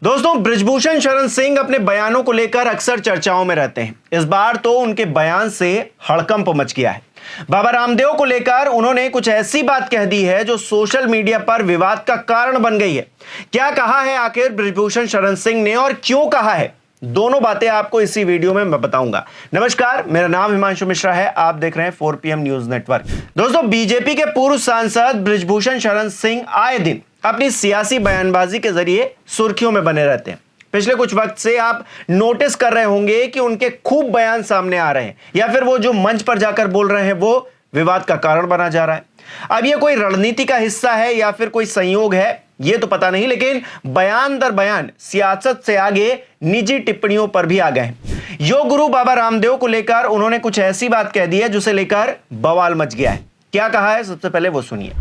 दोस्तों, बृजभूषण शरण सिंह अपने बयानों को लेकर अक्सर चर्चाओं में रहते हैं। इस बार तो उनके बयान से हड़कंप मच गया है। बाबा रामदेव को लेकर उन्होंने कुछ ऐसी बात कह दी है जो सोशल मीडिया पर विवाद का कारण बन गई है। क्या कहा है आखिर बृजभूषण शरण सिंह ने और क्यों कहा है, दोनों बातें आपको इसी वीडियो में मैं बताऊंगा। नमस्कार, मेरा नाम हिमांशु मिश्रा है, आप देख रहे हैं 4PM न्यूज नेटवर्क। दोस्तों, बीजेपी के पूर्व सांसद बृजभूषण शरण सिंह आए दिन अपनी सियासी बयानबाजी के जरिए सुर्खियों में बने रहते हैं। पिछले कुछ वक्त से आप नोटिस कर रहे होंगे कि उनके खूब बयान सामने आ रहे हैं या फिर वो जो मंच पर जाकर बोल रहे हैं वो विवाद का कारण बना जा रहा है। अब ये कोई रणनीति का हिस्सा है या फिर कोई संयोग है, ये तो पता नहीं, लेकिन बयान दर बयान सियासत से आगे निजी टिप्पणियों पर भी आ गए हैं। योग गुरु बाबा रामदेव को लेकर उन्होंने कुछ ऐसी बात कह दी है जिसे लेकर बवाल मच गया है। क्या कहा है, सबसे पहले वो सुनिए।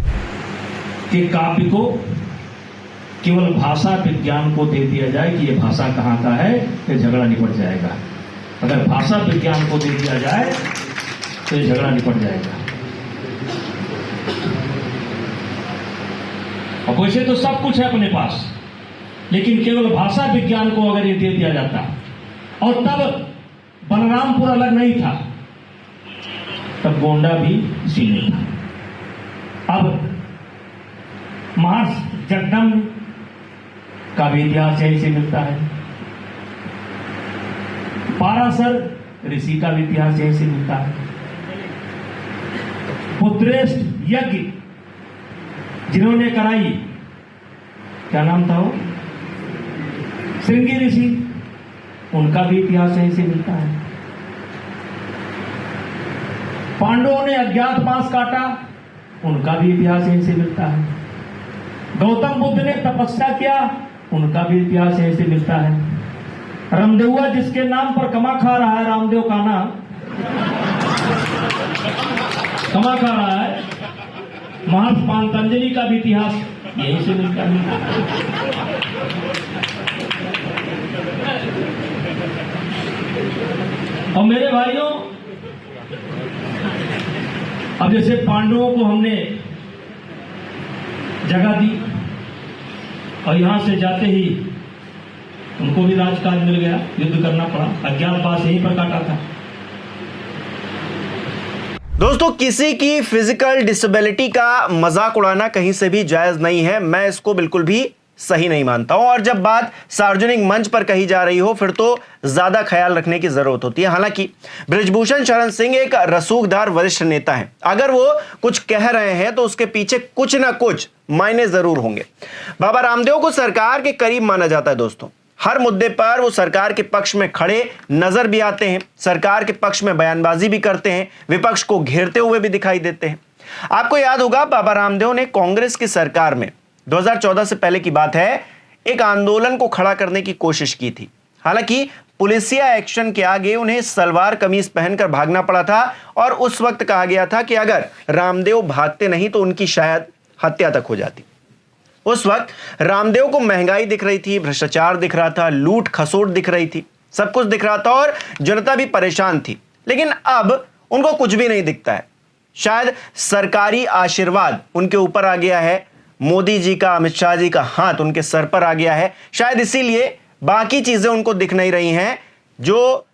कि काव्य को केवल भाषा विज्ञान को दे दिया जाए कि ये भाषा कहाँ का है, ये झगड़ा निपट जाएगा। अगर भाषा विज्ञान को दे दिया जाए तो ये झगड़ा निपट जाएगा। और वैसे तो सब कुछ है अपने पास, लेकिन केवल भाषा विज्ञान को अगर ये दे दिया जाता, और तब बलरामपुर अलग नहीं था, तब गोंडा भी इसी में था। अब महर्षि जगदम्ब का भी इतिहास यहीं से मिलता है। पाराशर ऋषि का भी इतिहास यहीं से मिलता है। पुत्रेष्ठ यज्ञ जिन्होंने कराई, क्या नाम था वो, श्रृंगी ऋषि, उनका भी इतिहास यहीं से मिलता है। पांडवों ने अज्ञातवास काटा, उनका भी इतिहास यहीं से मिलता है। गौतम बुद्ध ने तपस्या किया, उनका भी इतिहास यहीं से मिलता है। रामदेवुआ जिसके नाम पर कमा खा रहा है, रामदेव का नाम कमा खा रहा है, महर्षि पातंजलि का भी इतिहास यहीं से मिलता है। और मेरे भाइयों, अब जैसे पांडवों को हमने जगह दी और यहां से जाते ही उनको भी राजकाज मिल गया, युद्ध करना पड़ा, अज्ञातवास यहीं पर काटा था। दोस्तों, किसी की फिजिकल डिसेबिलिटी का मजाक उड़ाना कहीं से भी जायज नहीं है। मैं इसको बिल्कुल भी सही नहीं मानता हूं, और जब बात सार्वजनिक मंच पर कही जा रही हो फिर तो ज्यादा ख्याल रखने की जरूरत होती है। हालांकि बृजभूषण शरण सिंह एक रसूखदार वरिष्ठ नेता है। अगर वो कुछ कह रहे हैं तो उसके पीछे कुछ ना कुछ मायने जरूर होंगे। बाबा रामदेव को सरकार के करीब माना जाता है। दोस्तों, हर मुद्दे पर वो सरकार के पक्ष में खड़े नजर भी आते हैं, सरकार के पक्ष में बयानबाजी भी करते हैं, विपक्ष को घेरते हुए भी दिखाई देते हैं। आपको याद होगा, बाबा रामदेव ने कांग्रेस की सरकार में 2014 से पहले की बात है, एक आंदोलन को खड़ा करने की कोशिश की थी। हालांकि पुलिसिया एक्शन के आगे उन्हें सलवार कमीज पहनकर भागना पड़ा था, और उस वक्त कहा गया था कि अगर रामदेव भागते नहीं तो उनकी शायद हत्या तक हो जाती। उस वक्त रामदेव को महंगाई दिख रही थी, भ्रष्टाचार दिख रहा था, लूट खसोट दिख रही थी, सब कुछ दिख रहा था और जनता भी परेशान थी। लेकिन अब उनको कुछ भी नहीं दिखता है। शायद सरकारी आशीर्वाद उनके ऊपर आ गया है, मोदी जी का, अमित शाह जी का हाथ उनके सर पर आ गया है। शायद इसीलिए बाकी चीजें उनको दिख नहीं रही हैं। जो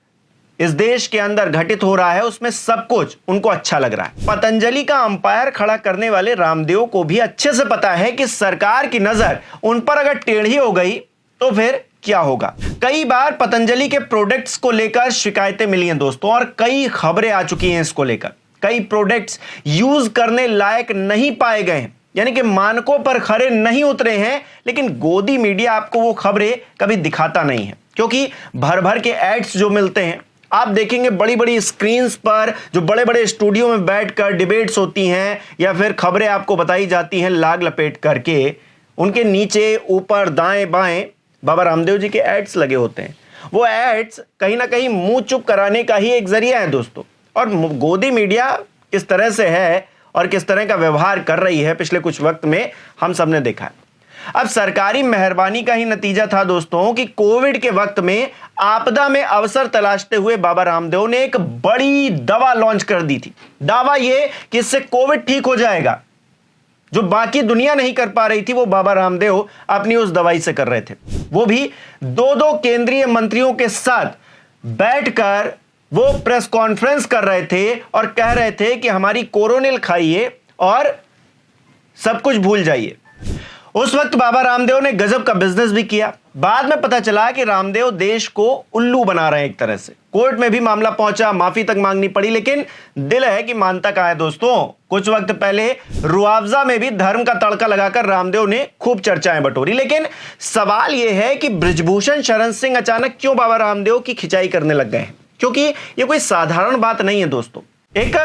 इस देश के अंदर घटित हो रहा है उसमें सब कुछ उनको अच्छा लग रहा है। पतंजलि का अंपायर खड़ा करने वाले रामदेव को भी अच्छे से पता है कि सरकार की नजर उन पर अगर टेढ़ी हो गई तो फिर क्या होगा। कई बार पतंजलि के प्रोडक्ट्स को लेकर शिकायतें मिली हैं दोस्तों, और कई खबरें आ चुकी हैं इसको लेकर। कई प्रोडक्ट्स यूज करने लायक नहीं पाए गए हैं, यानी कि मानकों पर खरे नहीं उतरे हैं। लेकिन गोदी मीडिया आपको वो खबरें कभी दिखाता नहीं है, क्योंकि भर भर के एड्स जो मिलते हैं, आप देखेंगे बड़ी बड़ी स्क्रीन्स पर जो बड़े बड़े स्टूडियो में बैठकर डिबेट्स होती हैं या फिर खबरें आपको बताई जाती हैं लाग लपेट करके, उनके नीचे ऊपर दाएं बाएं बाबा रामदेव जी के एड्स लगे होते हैं। वो एड्स कहीं ना कहीं मुंह चुप कराने का ही एक जरिया है दोस्तों। और गोदी मीडिया किस तरह से है और किस तरह का व्यवहार कर रही है पिछले कुछ वक्त में हम सबने देखा है। अब सरकारी मेहरबानी का ही नतीजा था दोस्तों कि कोविड के वक्त में आपदा में अवसर तलाशते हुए बाबा रामदेव ने एक बड़ी दवा लॉन्च कर दी थी। दावा यह कि इससे कोविड ठीक हो जाएगा। जो बाकी दुनिया नहीं कर पा रही थी, वो बाबा रामदेव अपनी उस दवाई से कर रहे थे। वो भी दो केंद्रीय मंत्रियों के साथ बैठकर वो प्रेस कॉन्फ्रेंस कर रहे थे और कह रहे थे कि हमारी कोरोनिल खाइए और सब कुछ भूल जाइए। उस वक्त बाबा रामदेव ने गजब का बिजनेस भी किया। बाद में पता चला कि रामदेव देश को उल्लू बना रहे हैं एक तरह से। कोर्ट में भी मामला पहुंचा, माफी तक मांगनी पड़ी, लेकिन दिल है कि मानता कहां है दोस्तों। कुछ वक्त पहले रुआवजा में भी धर्म का तड़का लगाकर रामदेव ने खूब चर्चाएं बटोरी। लेकिन सवाल यह है कि बृजभूषण शरण सिंह अचानक क्यों बाबा रामदेव की खिंचाई करने लग गए हैं, क्योंकि यह कोई साधारण बात नहीं है दोस्तों। एक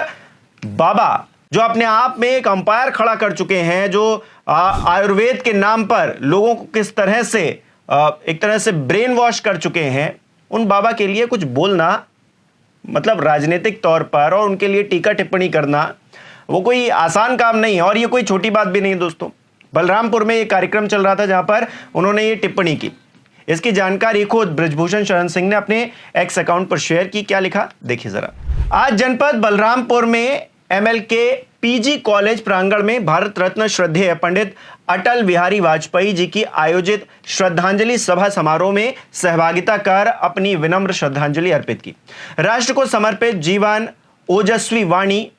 बाबा जो अपने आप में एक अंपायर खड़ा कर चुके हैं, जो आयुर्वेद के नाम पर लोगों को किस तरह से एक तरह से ब्रेन वॉश कर चुके हैं, उन बाबा के लिए कुछ बोलना मतलब राजनीतिक तौर पर और उनके लिए टीका टिप्पणी करना वो कोई आसान काम नहीं है और ये कोई छोटी बात भी नहीं है दोस्तों। बलरामपुर में एक कार्यक्रम चल रहा था जहां पर उन्होंने ये टिप्पणी की। इसकी जानकारी खुद बृजभूषण शरण सिंह ने अपने एक्स अकाउंट पर शेयर की। क्या लिखा देखिए जरा। आज जनपद बलरामपुर में MLK PG कॉलेज प्रांगण में भारत रत्न श्रद्धेय पंडित अटल बिहारी वाजपेयी जी की आयोजित श्रद्धांजलि सभा समारोह में सहभागिता कर अपनी विनम्र श्रद्धांजलि अर्पित की। राष्ट्र को समर्पित जीवन, ओजस्वी वाणी,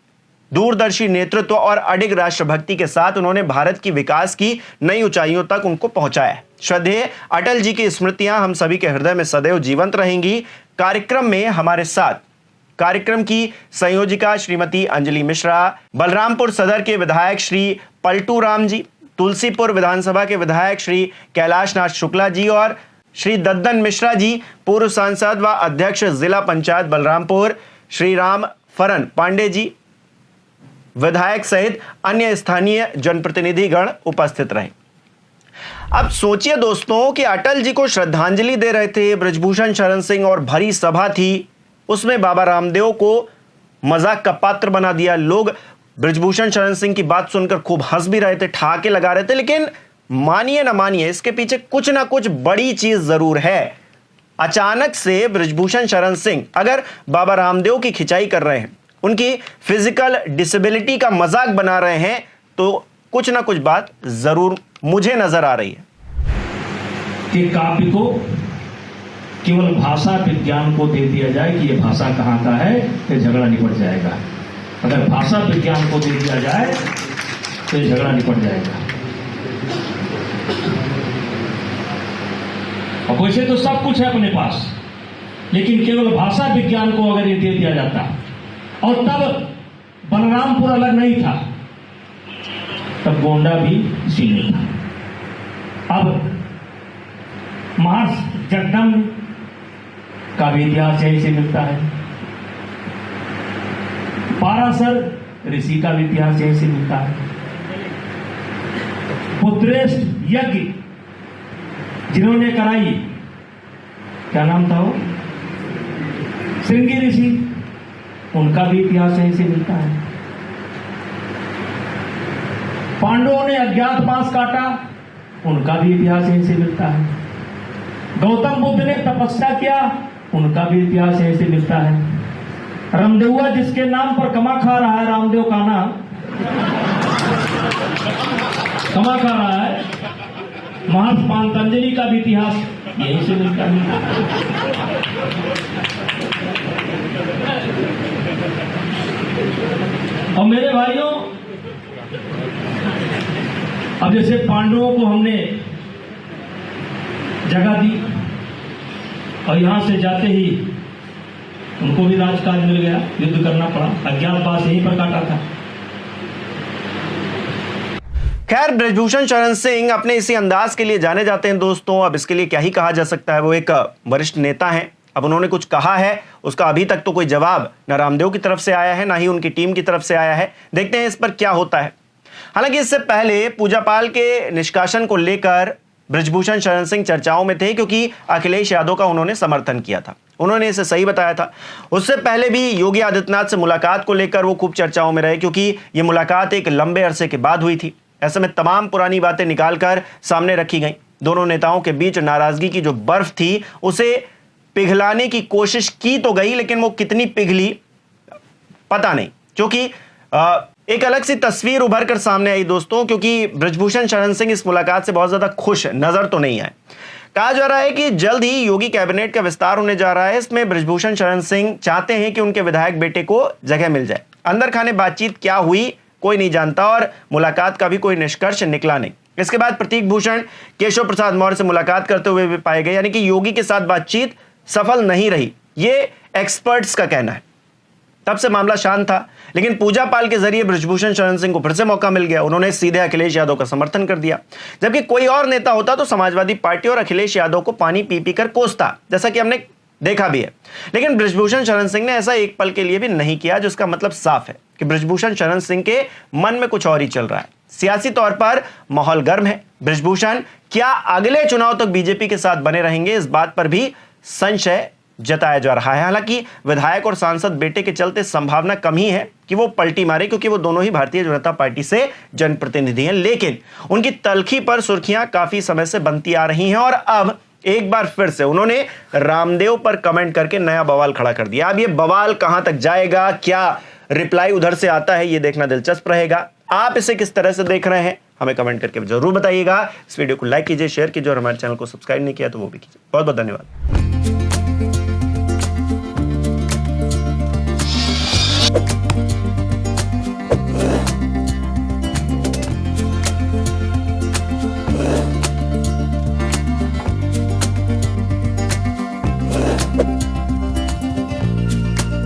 दूरदर्शी नेतृत्व और अडिग राष्ट्रभक्ति के साथ उन्होंने भारत की विकास की नई ऊंचाइयों तक उनको पहुंचाया। श्रद्धेय अटल जी की स्मृतियां हम सभी के हृदय में सदैव जीवंत रहेंगी। कार्यक्रम में हमारे साथ कार्यक्रम की संयोजिका श्रीमती अंजलि मिश्रा, बलरामपुर सदर के विधायक श्री पलटू राम जी, तुलसीपुर विधानसभा के विधायक श्री कैलाश नाथ शुक्ला जी और श्री दद्दन मिश्रा जी, पूर्व सांसद व अध्यक्ष जिला पंचायत बलरामपुर श्री राम फरन पांडे जी, विधायक सहित अन्य स्थानीय जनप्रतिनिधिगण उपस्थित रहे। अब सोचिए दोस्तों कि अटल जी को श्रद्धांजलि दे रहे थे बृजभूषण शरण सिंह और भरी सभा थी, उसमें बाबा रामदेव को मजाक का पात्र बना दिया। लोग बृजभूषण शरण सिंह की बात सुनकर खूब हंस भी रहे थे, ठहाके लगा रहे थे, लेकिन मानिए ना मानिए इसके पीछे कुछ ना कुछ बड़ी चीज जरूर है। अचानक से बृजभूषण शरण सिंह अगर बाबा रामदेव की खिंचाई कर रहे हैं, उनकी फिजिकल डिसेबिलिटी का मजाक बना रहे हैं, तो कुछ ना कुछ बात जरूर मुझे नजर आ रही है। कि काव्य को केवल भाषा विज्ञान को दे दिया जाए कि यह भाषा कहाँ का है, तो झगड़ा निपट जाएगा। अगर भाषा विज्ञान को दे दिया जाए तो यह झगड़ा निपट जाएगा। और वैसे तो सब कुछ है अपने पास, लेकिन केवल भाषा विज्ञान को अगर ये दे दिया जाता, और तब बलरामपुर अलग नहीं था, तब गोंडा भी इसी में था। अब महर्षि जगदम्ब का भी इतिहास यही से मिलता है। पाराशर ऋषि का भी इतिहास यही से मिलता है। पुत्रेष्ठ यज्ञ जिन्होंने कराई, क्या नाम था वो, श्रृंगी ऋषि, उनका भी इतिहास यही से मिलता है। पांडवों ने अज्ञातवास काटा, उनका भी इतिहास यही से मिलता है। गौतम बुद्ध ने तपस्या किया, उनका भी इतिहास यही से मिलता है। रामदेवुआ जिसके नाम पर कमा खा रहा है, रामदेव का नाम कमा खा रहा है, महर्षि पातंजलि का भी इतिहास यही से मिलता है। और मेरे भाइयों, अब जैसे पांडवों को हमने जगह दी और यहां से जाते ही उनको भी राजकाज मिल गया, युद्ध करना पड़ा, अज्ञातवास यहीं पर काटा था। खैर, बृजभूषण शरण सिंह अपने इसी अंदाज के लिए जाने जाते हैं दोस्तों। अब इसके लिए क्या ही कहा जा सकता है, वो एक वरिष्ठ नेता हैं। अब उन्होंने कुछ कहा है, उसका अभी तक तो कोई जवाब न रामदेव की तरफ से आया है, ना ही उनकी टीम की तरफ से आया है। देखते हैं इस पर क्या होता है। हालांकि इससे पहले पूजापाल के निष्कासन को लेकर बृजभूषण शरण सिंह चर्चाओं में थे, क्योंकि अखिलेश यादव का उन्होंने समर्थन किया था, उन्होंने इसे सही बताया था। उससे पहले भी योगी आदित्यनाथ से मुलाकात को लेकर वो खूब चर्चाओं में रहे, क्योंकि ये मुलाकात एक लंबे अरसे के बाद हुई थी। ऐसे में तमाम पुरानी बातें निकालकर सामने रखी गई। दोनों नेताओं के बीच नाराजगी की जो बर्फ थी, उसे पिघलाने की कोशिश की तो गई, लेकिन वो कितनी पिघली पता नहीं, क्योंकि एक अलग सी तस्वीर उभर कर सामने आई दोस्तों, क्योंकि बृजभूषण शरण सिंह इस मुलाकात से बहुत ज्यादा खुश नजर तो नहीं आए। कहा जा रहा है कि जल्द ही योगी कैबिनेट का विस्तार होने जा रहा है। इसमें बृजभूषण शरण सिंह चाहते हैं कि उनके विधायक बेटे को जगह मिल जाए। अंदर खाने बातचीत क्या हुई कोई नहीं जानता और मुलाकात का भी कोई निष्कर्ष निकला नहीं। इसके बाद प्रतीक भूषण केशव प्रसाद मौर्य से मुलाकात करते हुए भी पाए गए, यानी कि योगी के साथ बातचीत सफल नहीं रही, ये एक्सपर्ट्स का कहना है। तब से मामला शांत था, लेकिन पूजा पाल के जरिए बृजभूषण शरण सिंह को फिर से मौका मिल गया। उन्होंने सीधे अखिलेश यादव का समर्थन कर दिया, जबकि कोई और नेता होता तो समाजवादी पार्टी और अखिलेश यादव को पानी पी पी कर कोसता, जैसा कि हमने देखा भी है। लेकिन बृजभूषण शरण सिंह ने ऐसा एक पल के लिए भी नहीं किया, जिसका मतलब साफ है कि बृजभूषण शरण सिंह के मन में कुछ और ही चल रहा है। सियासी तौर पर माहौल गर्म है। बृजभूषण क्या अगले चुनाव तक बीजेपी के साथ बने रहेंगे, इस बात पर भी संशय जताया जा रहा है। हालांकि विधायक और सांसद बेटे के चलते संभावना कम ही है कि वो पलटी मारे, क्योंकि वो दोनों ही भारतीय जनता पार्टी से जनप्रतिनिधि हैं। लेकिन उनकी तलखी पर सुर्खियां काफी समय से बनती आ रही हैं और अब एक बार फिर से उन्होंने रामदेव पर कमेंट करके नया बवाल खड़ा कर दिया। अब ये बवाल कहां तक जाएगा, क्या रिप्लाई उधर से आता है, ये देखना दिलचस्प रहेगा। आप इसे किस तरह से देख रहे हैं हमें कमेंट करके जरूर बताइएगा। इस वीडियो को लाइक कीजिए, शेयर कीजिए और हमारे चैनल को सब्सक्राइब नहीं किया तो वो भी कीजिए। बहुत बहुत धन्यवाद।